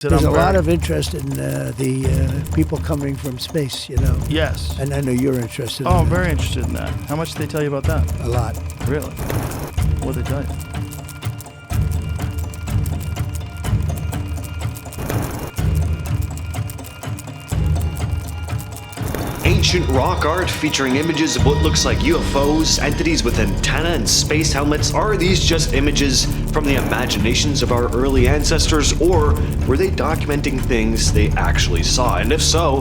There's a lot of interest in the people coming from space, you know. Yes. And I know you're interested in I'm that. very interested in that. How much did they tell you about that? A lot. Really? What did they tell you? Ancient rock art featuring images of what looks like UFOs, entities with antenna and space helmets. Are these just images from the imaginations of our early ancestors, or were they documenting things they actually saw? And if so,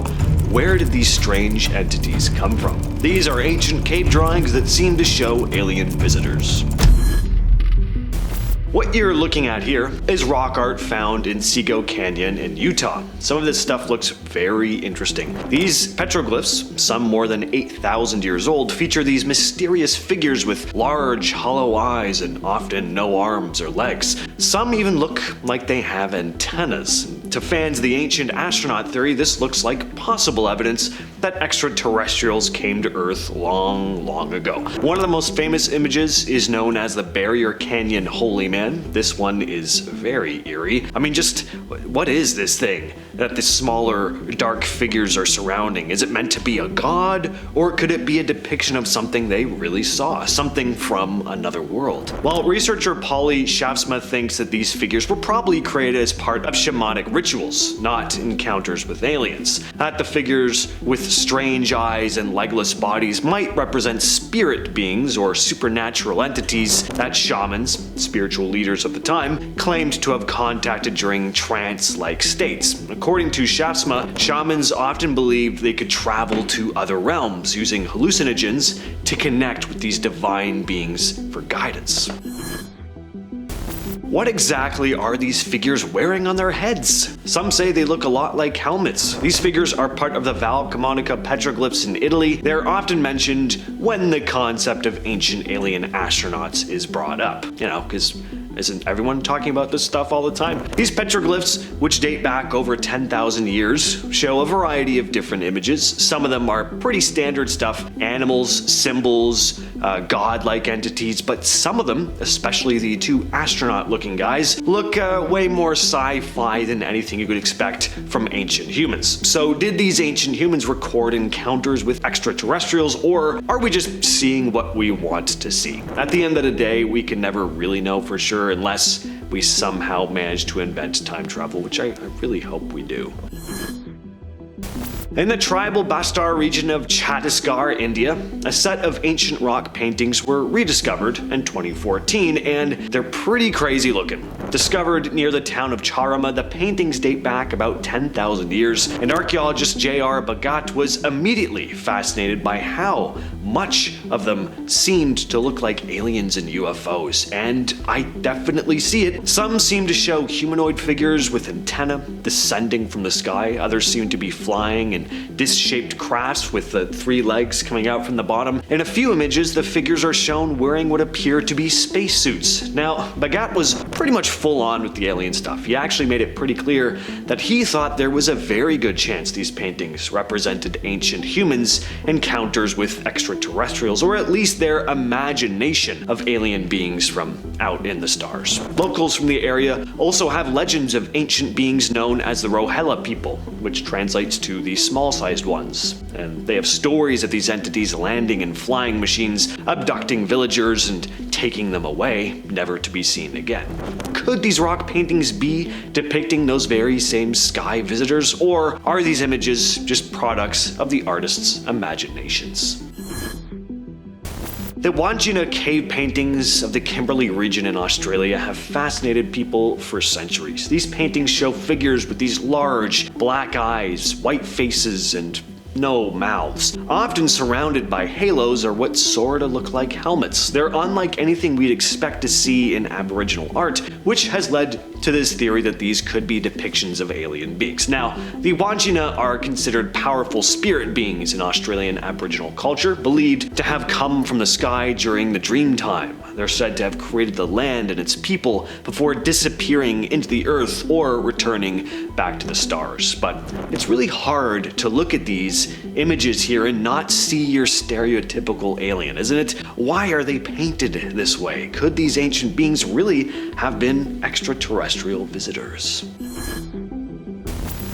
where did these strange entities come from? These are ancient cave drawings that seem to show alien visitors. What you're looking at here is rock art found in Sego Canyon in Utah. Some of this stuff looks very interesting. These petroglyphs, some more than 8,000 years old, feature these mysterious figures with large, hollow eyes and often no arms or legs. Some even look like they have antennas. To fans of the ancient astronaut theory, this looks like possible evidence that extraterrestrials came to Earth long, long ago. One of the most famous images is known as the Barrier Canyon Holy Man. This one is very eerie. I mean, just what is this thing that the smaller, dark figures are surrounding? Is it meant to be a god, or could it be a depiction of something they really saw, something from another world? Well, researcher Polly Shafsma thinks that these figures were probably created as part of shamanic rituals, not encounters with aliens. That the figures with strange eyes and legless bodies might represent spirit beings or supernatural entities that shamans, spiritual leaders of the time, claimed to have contacted during trance-like states. According to Shafsma, shamans often believed they could travel to other realms using hallucinogens to connect with these divine beings for guidance. What exactly are these figures wearing on their heads? Some say they look a lot like helmets. These figures are part of the Val Camonica Petroglyphs in Italy. They're often mentioned when the concept of ancient alien astronauts is brought up. You know, because isn't everyone talking about this stuff all the time? These petroglyphs, which date back over 10,000 years, show a variety of different images. Some of them are pretty standard stuff, animals, symbols, godlike entities, but some of them, especially the two astronaut-looking guys, look way more sci-fi than anything you could expect from ancient humans. So did these ancient humans record encounters with extraterrestrials, or are we just seeing what we want to see? At the end of the day, we can never really know for sure unless we somehow manage to invent time travel, which I really hope we do. In the tribal Bastar region of Chhattisgarh, India, a set of ancient rock paintings were rediscovered in 2014, and they're pretty crazy looking. Discovered near the town of Charama, the paintings date back about 10,000 years, and archaeologist J.R. Bhagat was immediately fascinated by how much of them seemed to look like aliens and UFOs, and I definitely see it. Some seem to show humanoid figures with antennae descending from the sky, others seem to be flying in disc-shaped crafts with the 3 legs coming out from the bottom. In a few images, the figures are shown wearing what appear to be spacesuits. Now, Bhagat was pretty much full on with the alien stuff. He actually made it pretty clear that he thought there was a very good chance these paintings represented ancient humans' encounters with extraterrestrials, or at least their imagination of alien beings from out in the stars. Locals from the area also have legends of ancient beings known as the Rohela people, which translates to the small-sized ones. And they have stories of these entities landing in flying machines, abducting villagers and taking them away, never to be seen again. Could these rock paintings be depicting those very same sky visitors, or are these images just products of the artist's imaginations? The Wandjina cave paintings of the Kimberley region in Australia have fascinated people for centuries. These paintings show figures with these large black eyes, white faces, and no mouths, often surrounded by halos or what sorta look like helmets. They're unlike anything we'd expect to see in Aboriginal art, which has led to this theory that these could be depictions of alien beings. Now, the Wandjina are considered powerful spirit beings in Australian Aboriginal culture, believed to have come from the sky during the dream time. They're said to have created the land and its people before disappearing into the earth or returning back to the stars. But it's really hard to look at these images here and not see your stereotypical alien, isn't it? Why are they painted this way? Could these ancient beings really have been extraterrestrial visitors?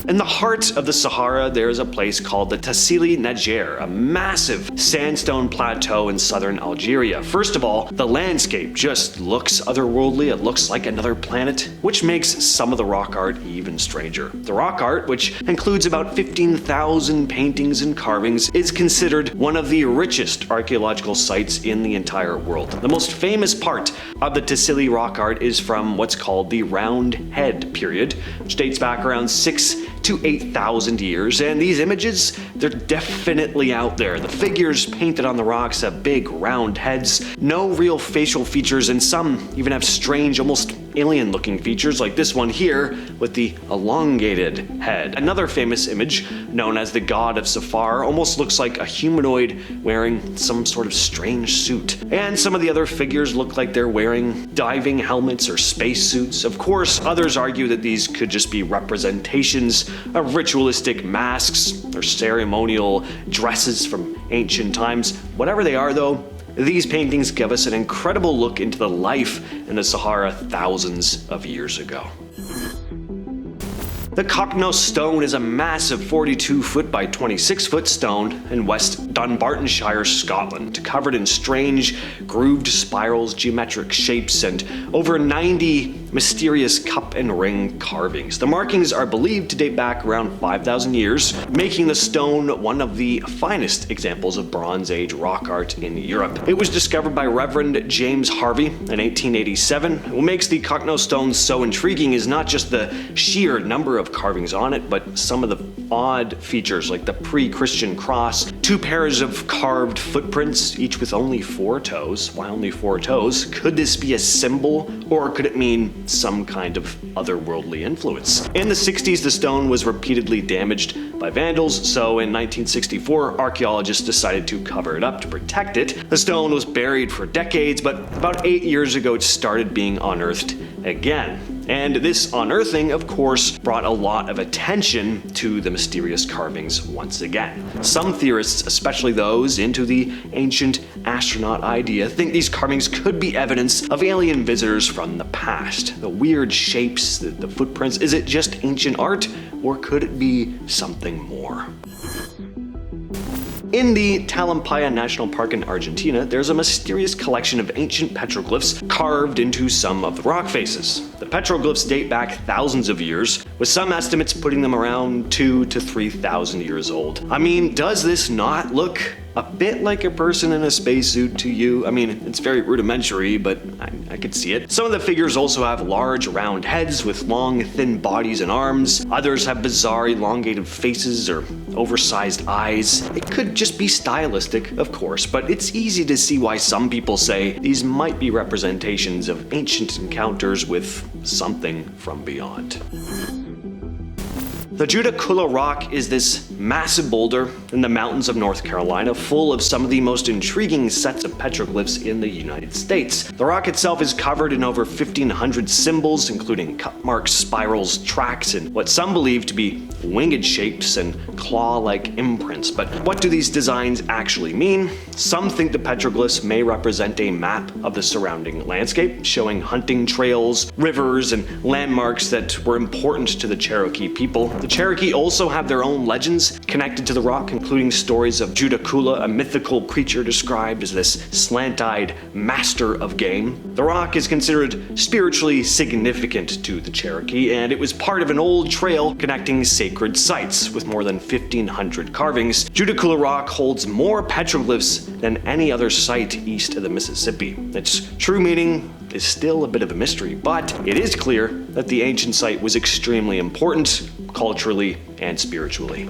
In the heart of the Sahara, there is a place called the Tassili N'ajjer, a massive sandstone plateau in southern Algeria. First of all, the landscape just looks otherworldly. It looks like another planet, which makes some of the rock art even stranger. The rock art, which includes about 15,000 paintings and carvings, is considered one of the richest archaeological sites in the entire world. The most famous part of the Tassili rock art is from what's called the Round Head period, which dates back around 6,000 to 8,000 years, and these images, they're definitely out there. The figures painted on the rocks have big round heads, no real facial features, and some even have strange, almost alien-looking features like this one here with the elongated head. Another famous image, known as the God of Safar, almost looks like a humanoid wearing some sort of strange suit. And some of the other figures look like they're wearing diving helmets or spacesuits. Of course, others argue that these could just be representations of ritualistic masks or ceremonial dresses from ancient times. Whatever they are though, these paintings give us an incredible look into the life in the Sahara thousands of years ago. The Cochno Stone is a massive 42-foot by 26-foot stone in West Dunbartonshire, Scotland, covered in strange, grooved spirals, geometric shapes, and over 90 mysterious cup and ring carvings. The markings are believed to date back around 5,000 years, making the stone one of the finest examples of Bronze Age rock art in Europe. It was discovered by Reverend James Harvey in 1887. What makes the Cochno Stone so intriguing is not just the sheer number of carvings on it, but some of the odd features like the pre-Christian cross, 2 pairs of carved footprints, each with only 4 toes. Why only 4 toes? Could this be a symbol, or could it mean some kind of otherworldly influence? In the 60s, the stone was repeatedly damaged by vandals, so in 1964, archaeologists decided to cover it up to protect it. The stone was buried for decades, but about 8 years ago, it started being unearthed again. And this unearthing, of course, brought a lot of attention to the mysterious carvings once again. Some theorists, especially those into the ancient astronaut idea, think these carvings could be evidence of alien visitors from the past. The weird shapes, the footprints, is it just ancient art, or could it be something more? In the Talampaya National Park in Argentina, there's a mysterious collection of ancient petroglyphs carved into some of the rock faces. The petroglyphs date back thousands of years, with some estimates putting them around 2,000 to 3,000 years old. I mean, does this not look a bit like a person in a spacesuit to you? I mean, it's very rudimentary, but I could see it. Some of the figures also have large round heads with long thin bodies and arms. Others have bizarre elongated faces or oversized eyes. It could just be stylistic, of course, but it's easy to see why some people say these might be representations of ancient encounters with something from beyond. The Judaculla Rock is this massive boulder in the mountains of North Carolina, full of some of the most intriguing sets of petroglyphs in the United States. The rock itself is covered in over 1,500 symbols, including cut marks, spirals, tracks, and what some believe to be winged shapes and claw-like imprints. But what do these designs actually mean? Some think the petroglyphs may represent a map of the surrounding landscape, showing hunting trails, rivers, and landmarks that were important to the Cherokee people. The Cherokee also have their own legends connected to the rock, including stories of Judaculla, a mythical creature described as this slant-eyed master of game. The rock is considered spiritually significant to the Cherokee, and it was part of an old trail connecting sacred sites with more than 1,500 carvings. Judaculla Rock holds more petroglyphs than any other site east of the Mississippi. Its true meaning is still a bit of a mystery, but it is clear that the ancient site was extremely important culturally and spiritually.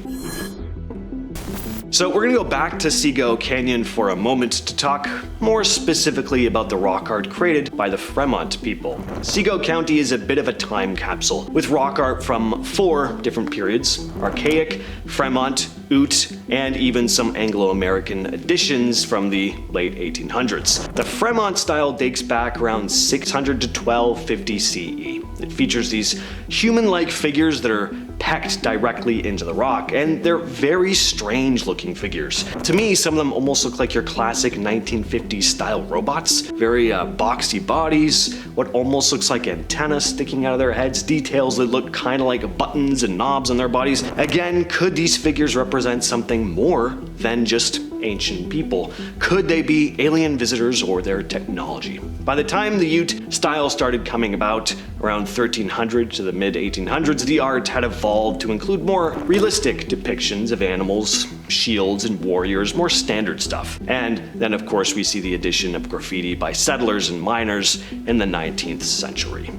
So we're going to go back to Sego Canyon for a moment to talk more specifically about the rock art created by the Fremont people. Sego County is a bit of a time capsule, with rock art from 4 different periods: Archaic, Fremont, Ute, and even some Anglo-American additions from the late 1800s. The Fremont style dates back around 600 to 1250 CE. It features these human-like figures that are pecked directly into the rock, and they're very strange looking figures. To me, some of them almost look like your classic 1950s style robots. Very boxy bodies, what almost looks like antennas sticking out of their heads, details that look kind of like buttons and knobs on their bodies. Again, could these figures represent something more than just ancient people? Could they be alien visitors or their technology? By the time the Ute style started coming about, around 1300 to the mid-1800s, the art had evolved to include more realistic depictions of animals, shields, and warriors, more standard stuff. And then, of course, we see the addition of graffiti by settlers and miners in the 19th century.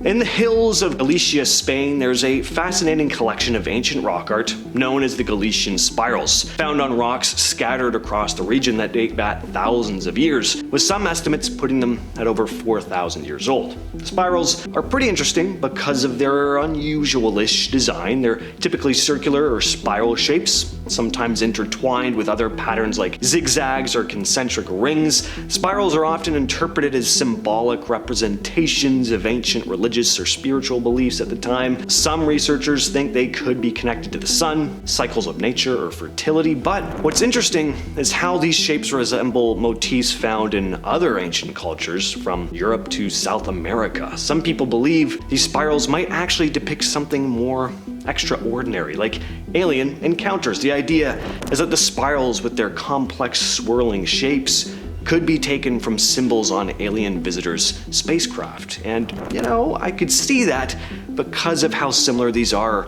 In the hills of Galicia, Spain, there's a fascinating collection of ancient rock art known as the Galician Spirals, found on rocks scattered across the region that date back thousands of years, with some estimates putting them at over 4,000 years old. The spirals are pretty interesting because of their unusual-ish design. They're typically circular or spiral shapes, sometimes intertwined with other patterns like zigzags or concentric rings. Spirals are often interpreted as symbolic representations of ancient religious or spiritual beliefs at the time. Some researchers think they could be connected to the sun, cycles of nature, or fertility, but what's interesting is how these shapes resemble motifs found in other ancient cultures from Europe to South America. Some people believe these spirals might actually depict something more extraordinary, like alien encounters. The idea is that the spirals, with their complex swirling shapes, could be taken from symbols on alien visitors' spacecraft. And, I could see that because of how similar these are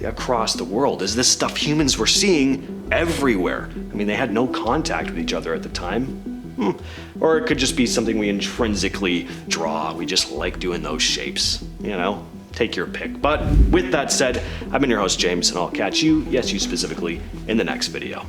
across the world. Is this stuff humans were seeing everywhere? I mean, they had no contact with each other at the time. Or it could just be something we intrinsically draw. We just like doing those shapes, Take your pick. But with that said, I've been your host, James, and I'll catch you, yes, you specifically, in the next video.